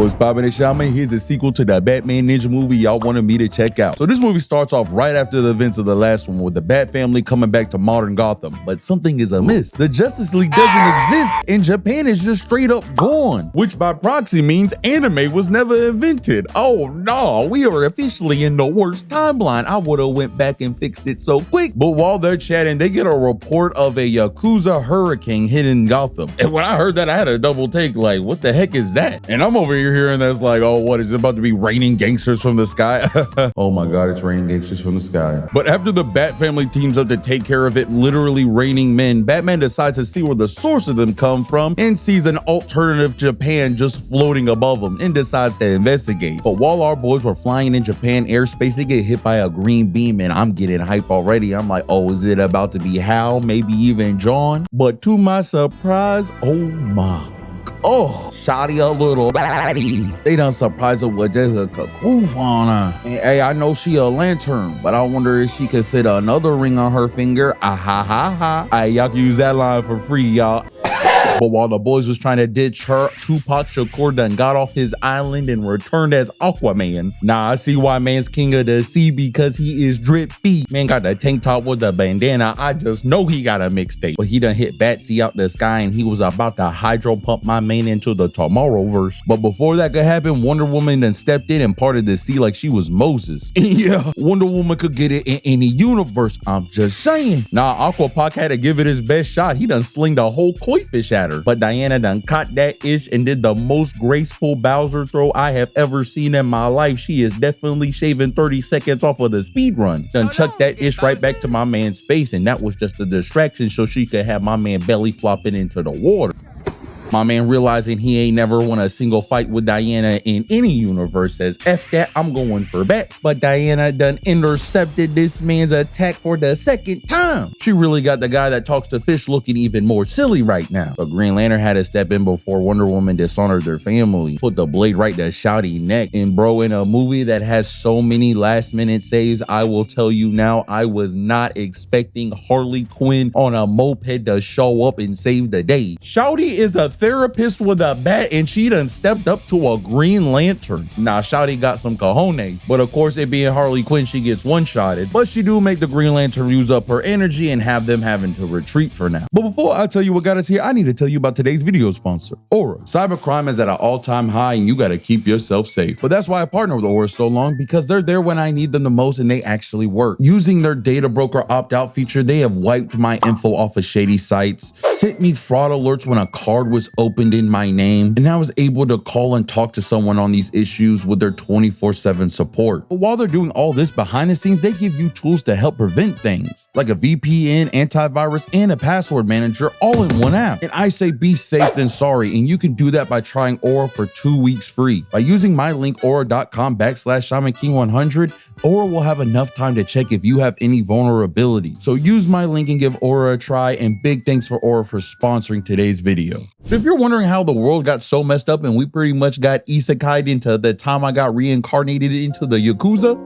What's poppin' and shaman? Here's a sequel to the Batman Ninja movie y'all wanted me to check out. So this movie starts off right after the events of the last one with the Bat family coming back to modern Gotham, but something is amiss. The Justice League doesn't exist and Japan is just straight up gone, which by proxy means anime was never invented. Oh no, we are officially in the worst timeline. I would've went back and fixed it so quick. But while they're chatting, they get a report of a Yakuza hurricane hitting Gotham. And when I heard that, I had a double take, like, what the heck is that? And I'm over here hearing that's like, oh, what is it about to be raining gangsters from the sky? Oh my God, it's raining gangsters from the sky. But after the Bat family teams up to take care of it literally raining men, Batman decides to see where the source of them come from and sees an alternative Japan just floating above them and decides to investigate. But while our boys were flying in Japan airspace, they get hit by a green beam and I'm getting hype already. I'm like, oh, is it about to be Hal? Maybe even John? But to my surprise, oh my Shotty a little baddie. They done surprised her with just a coof on her. And hey, I know she a lantern, but I wonder if she could fit another ring on her finger. Ah ha ha ha. Hey, y'all can use that line for free, y'all. But while the boys was trying to ditch her, Tupac Shakur done got off his island and returned as Aquaman. Nah, I see why man's king of the sea, because he is drippy. Man got the tank top with the bandana. I just know he got a mixtape. But he done hit Batsy out the sky and he was about to hydro pump my man into the Tomorrowverse. But before that could happen, Wonder Woman done stepped in and parted the sea like she was Moses. And yeah, Wonder Woman could get it in any universe. I'm just saying. Nah, Aquapac had to give it his best shot. He done slinged a whole koi fish at her. But Diana done caught that ish and did the most graceful Bowser throw I have ever seen in my life. She is definitely shaving 30 seconds off of the speed run. Done chucked that ish right back to my man's face, and that was just a distraction so she could have my man belly flopping into the water. My man, realizing he ain't never won a single fight with Diana in any universe, says, F that, I'm going for bats. But Diana done intercepted this man's attack for the second time. She really got the guy that talks to fish looking even more silly right now. But Green Lantern had to step in before Wonder Woman dishonored their family. Put the blade right to Shouty neck. And bro, in a movie that has so many last minute saves, I will tell you now, I was not expecting Harley Quinn on a moped to show up and save the day. Shouty is a therapist with a bat and she done stepped up to a Green Lantern. Nah, Shouty got some cojones. But of course, it being Harley Quinn, she gets one-shotted. But she do make the Green Lantern use up her energy and have them having to retreat for now. But before I tell you what got us here, I need to tell you about today's video sponsor, Aura. Cybercrime is at an all-time high and you gotta keep yourself safe. But that's why I partner with Aura so long, because they're there when I need them the most and they actually work. Using their data broker opt-out feature, they have wiped my info off of shady sites, sent me fraud alerts when a card was opened in my name, and I was able to call and talk to someone on these issues with their 24/7 support. But while they're doing all this behind the scenes, they give you tools to help prevent things, like a VPN, antivirus, and a password manager all in one app. And I say be safe than sorry, and you can do that by trying Aura for 2 weeks free. By using my link aura.com/ShamanKing100, Aura will have enough time to check if you have any vulnerability. So use my link and give Aura a try, and big thanks for Aura for sponsoring today's video. If you're wondering how the world got so messed up and we pretty much got isekai'd into the time I got reincarnated into the Yakuza,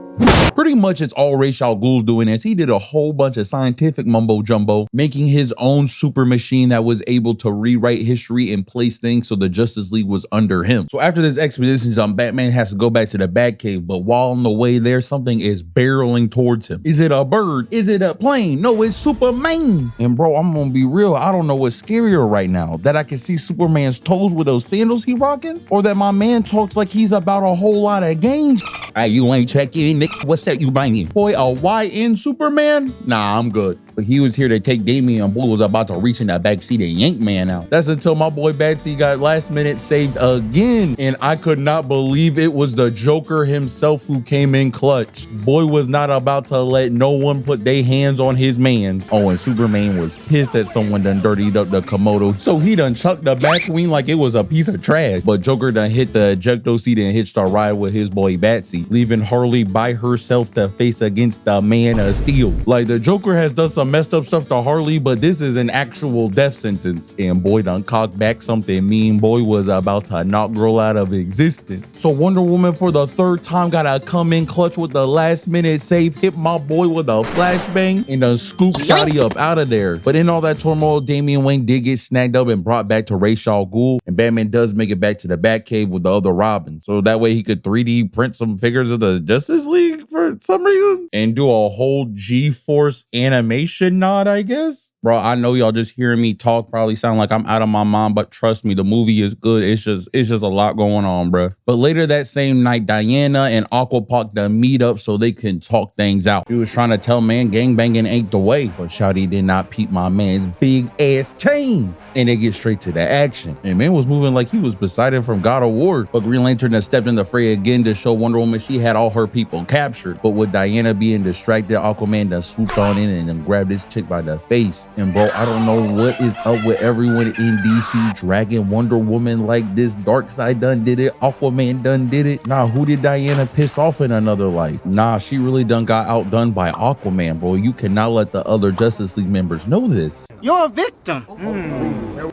pretty much it's all Ra's al Ghul's doing this. He did a whole bunch of scientific mumbo jumbo, making his own super machine that was able to rewrite history and place things so the Justice League was under him. So after this expedition, Batman has to go back to the Batcave, but while on the way there, something is barreling towards him. Is it a bird? Is it a plane? No, it's Superman. And bro, I'm gonna be real, I don't know what's scarier right now, that I can see Superman's toes with those sandals he rocking, or that my man talks like he's about a whole lot of games. Hey, you ain't checking, Nick. What's that you buying? Boy, a YN Superman? Nah, I'm good. But he was here to take Damian. Boy was about to reach in that backseat and yank man out. That's until my boy Batsy got last minute saved again. And I could not believe it was the Joker himself who came in clutch. Boy was not about to let no one put their hands on his mans. Oh, and Superman was pissed that someone done dirtied up the Komodo. So he done chucked the Batwing like it was a piece of trash. But Joker done hit the ejecto seat and hitched a ride with his boy Batsy, leaving Harley by herself to face against the Man of Steel. Like, the Joker has done some some messed up stuff to Harley, but this is an actual death sentence. And boy done cocked back something mean. Boy was about to knock girl out of existence. So Wonder Woman for the third time gotta come in clutch with the last minute save, hit my boy with a flashbang, and done scoop Shotty up out of there. But in all that turmoil, Damian Wayne did get snagged up and brought back to Ra's al Ghul, and Batman does make it back to the Batcave with the other Robins, so that way he could 3D print some figures of the Justice League for some reason and do a whole G-Force animation nod, I guess. Bro, I know y'all just hearing me talk probably sound like I'm out of my mind, but trust me, the movie is good. It's just a lot going on, bro. But later that same night, Diana and Aquapark done meet up so they can talk things out. He was trying to tell man gangbanging ain't the way, but Shawty did not peep my man's big ass chain, and they get straight to the action. And man was moving like he was Poseidon from God of War. But Green Lantern has stepped in the fray again to show Wonder Woman she had all her people captured. But with Diana being distracted, Aquaman done swooped on in and then grabbed this chick by the face. And bro, I don't know what is up with everyone in DC dragging Wonder Woman like this. Darkseid done did it, Aquaman done did it. Nah, who did Diana piss off in another life? Nah, she really done got outdone by Aquaman, bro. You cannot let the other Justice League members know this. You're a victim.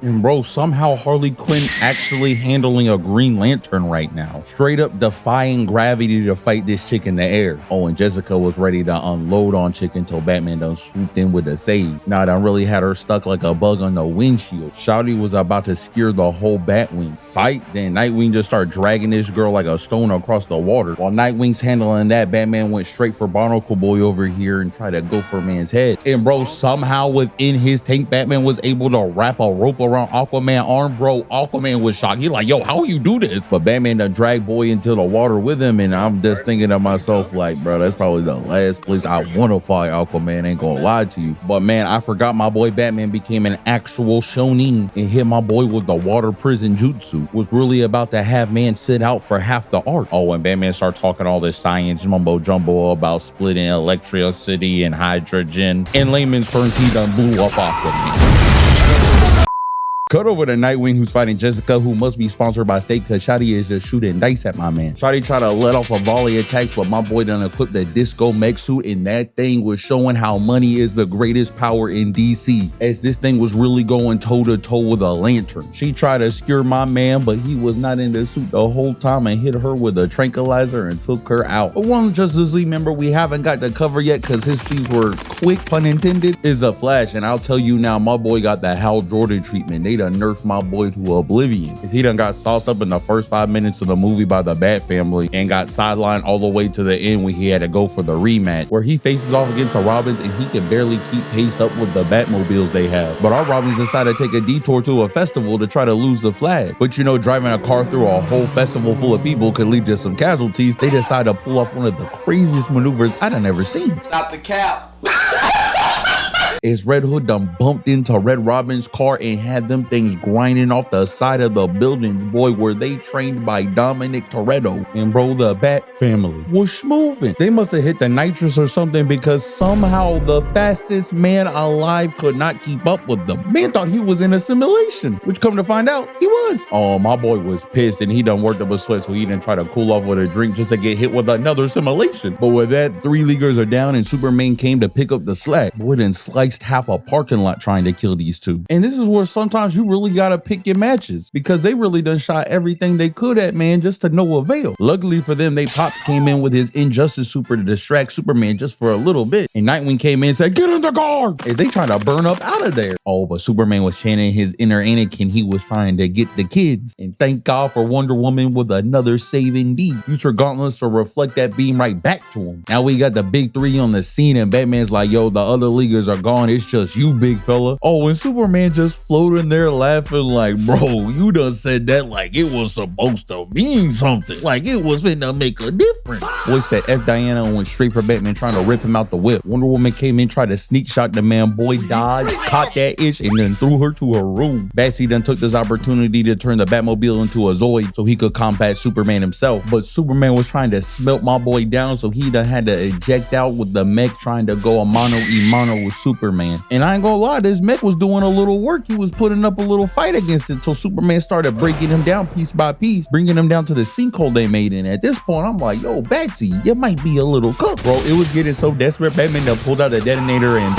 And bro, somehow Harley Quinn actually handling a Green Lantern right now. Straight up defying gravity to fight this chick in the air. Oh, and Jessica was ready to unload on chick until Batman done swooped in with the save. Nah, done really had her stuck like a bug on the windshield. Shawty was about to skewer the whole Batwing sight. Then Nightwing just started dragging this girl like a stone across the water. While Nightwing's handling that, Batman went straight for Barnacle Boy over here and tried to go for man's head. And bro, somehow within his tank, Batman was able to wrap a rope around Aquaman's arm. Bro, Aquaman was shocked. He like, yo, how you do this? But Batman done dragged boy into the water with him, and I'm just thinking to myself like, bro, that's probably the last place I want to fight Aquaman, ain't gonna lie to you. But man, I forgot my boy Batman became an actual shonin and hit my boy with the water prison jutsu. Was really about to have man sit out for half the arc. Oh, and Batman started talking all this science mumbo jumbo about splitting electricity and hydrogen. In layman's terms, he done blew up Aquaman. Cut over to Nightwing, who's fighting Jessica, who must be sponsored by State because Shotty is just shooting dice at my man. Shotty tried to let off a volley of attacks, but my boy done equipped the disco mech suit, and that thing was showing how money is the greatest power in DC, as this thing was really going toe to toe with a lantern. She tried to skewer my man, but he was not in the suit the whole time and hit her with a tranquilizer and took her out. But one Justice League member we haven't got to cover yet because his scenes were quick, pun intended, is a Flash. And I'll tell you now, my boy got the Hal Jordan treatment. They done nerfed my boy to oblivion. He done got sauced up in the first 5 minutes of the movie by the Bat family and got sidelined all the way to the end when he had to go for the rematch, where he faces off against the Robins and he can barely keep pace up with the Batmobiles they have. But our Robins decided to take a detour to a festival to try to lose the flag. But you know, driving a car through a whole festival full of people could lead to some casualties. They decided to pull off one of the craziest maneuvers I'd never seen. Stop the cap. As Red Hood done bumped into Red Robin's car and had them things grinding off the side of the building. Boy, were they trained by Dominic Toretto. And bro, the Bat family was moving. They must have hit the nitrous or something, because somehow the fastest man alive could not keep up with them. Man thought he was in a simulation, which come to find out, he was. Oh, my boy was pissed, and he done worked up a sweat, so he didn't try to cool off with a drink just to get hit with another simulation. But with that, 3 leaguers are down and Superman came to pick up the slack. Boy done sliced half a parking lot trying to kill these two. And this is where sometimes you really gotta pick your matches, because they really done shot everything they could at man just to no avail. Luckily for them, they Pops came in with his Injustice Super to distract Superman just for a little bit. And Nightwing came in and said, "Get in the car!" And they trying to burn up out of there. Oh, but Superman was chanting his inner Anakin. He was trying to get the kids. And thank God for Wonder Woman with another saving deed. Use her gauntlets to reflect that beam right back to him. Now we got the big 3 on the scene, and Batman's like, yo, the other leaguers are gone. It's just you, big fella. Oh, and Superman just floating there laughing like, bro, you done said that like it was supposed to mean something. Like it was finna make a difference. Boy said F Diana and went straight for Batman, trying to rip him out the whip. Wonder Woman came in, tried to sneak shot the man. Boy dodged, caught that itch, and then threw her to her room. Batsy then took this opportunity to turn the Batmobile into a Zoid so he could combat Superman himself. But Superman was trying to smelt my boy down, so he done had to eject out with the mech, trying to go a mano-a-mano with Superman. And I ain't gonna lie, this mech was doing a little work. He was putting up a little fight against it until Superman started breaking him down piece by piece, bringing him down to the sinkhole they made in. At this point, I'm like, yo, Batsy, you might be a little cooked. Bro, it was getting so desperate, Batman done pulled out the detonator and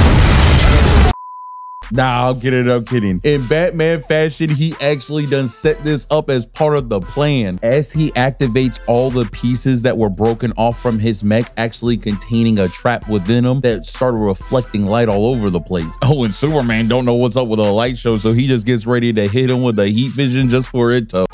Nah, I'm kidding. In Batman fashion, he actually done set this up as part of the plan. As he activates all the pieces that were broken off from his mech, actually containing a trap within him that started reflecting light all over the place. Oh, and Superman don't know what's up with a light show, so he just gets ready to hit him with a heat vision just for it to...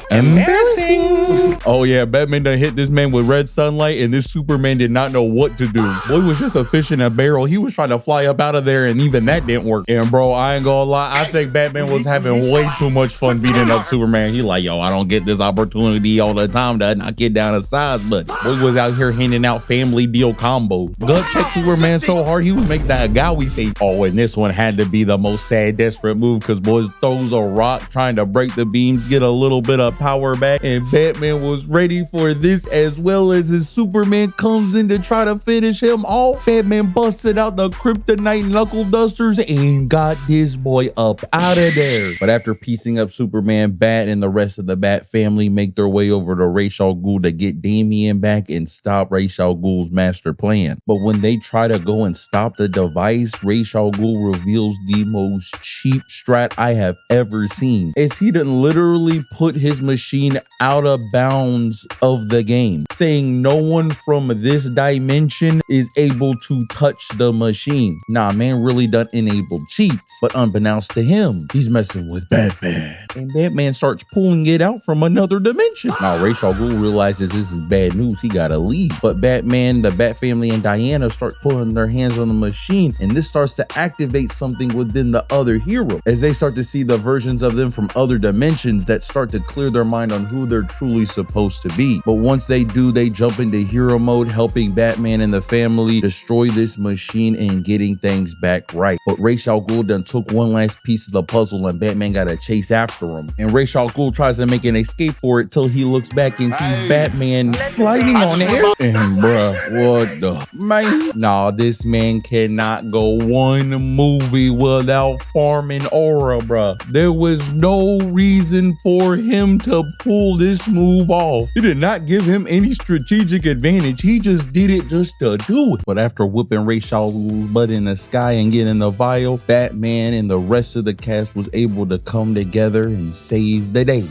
Embarrassing. Oh yeah, Batman done hit this man with red sunlight, and this Superman did not know what to do. Boy was just a fish in a barrel. He was trying to fly up out of there, and even that didn't work. And bro, I ain't gonna lie, I think Batman was having way too much fun beating up Superman. He like, yo, I don't get this opportunity all the time to knock it down a size, but boy was out here handing out family deal combos. Gut check Superman so hard, he was making that Gowie face. Oh, and this one had to be the most sad, desperate move, because boys throws a rock trying to break the beams, get a little bit of power back, and Batman was ready for this, as well as his Superman comes in to try to finish him off. Batman busted out the kryptonite knuckle dusters and got this boy up out of there. But after piecing up Superman, Bat and the rest of the Bat family make their way over to Ra's al Ghul to get Damian back and stop Ra's al Ghul's master plan. But when they try to go and stop the device, Ra's al Ghul reveals the most cheap strat I have ever seen, as he done literally put his machine out of bounds of the game, saying no one from this dimension is able to touch the machine. Nah, man really done enabled cheats, but unbeknownst to him, he's messing with Batman, and Batman starts pulling it out from another dimension. Now Ra's al Ghul realizes this is bad news, he gotta leave, but Batman, the Bat family, and Diana start putting their hands on the machine, and this starts to activate something within the other hero, as they start to see the versions of them from other dimensions that start to clear their mind on who they're truly supposed to be. But once they do, they jump into hero mode, helping Batman and the family destroy this machine and getting things back right. But Ra's al Ghul done took one last piece of the puzzle, and Batman gotta chase after him. And Ra's al Ghul tries to make an escape for it till he looks back and sees Batman sliding on air. And bruh, what the man? Nah, this man cannot go one movie without farming aura, bruh. There was no reason for him to pull this move off. It did not give him any strategic advantage. He just did it just to do it. But after whipping Ra's al Ghul's butt in the sky and getting the vial, Batman and the rest of the cast was able to come together and save the day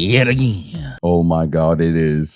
yet again. Oh my God, it is.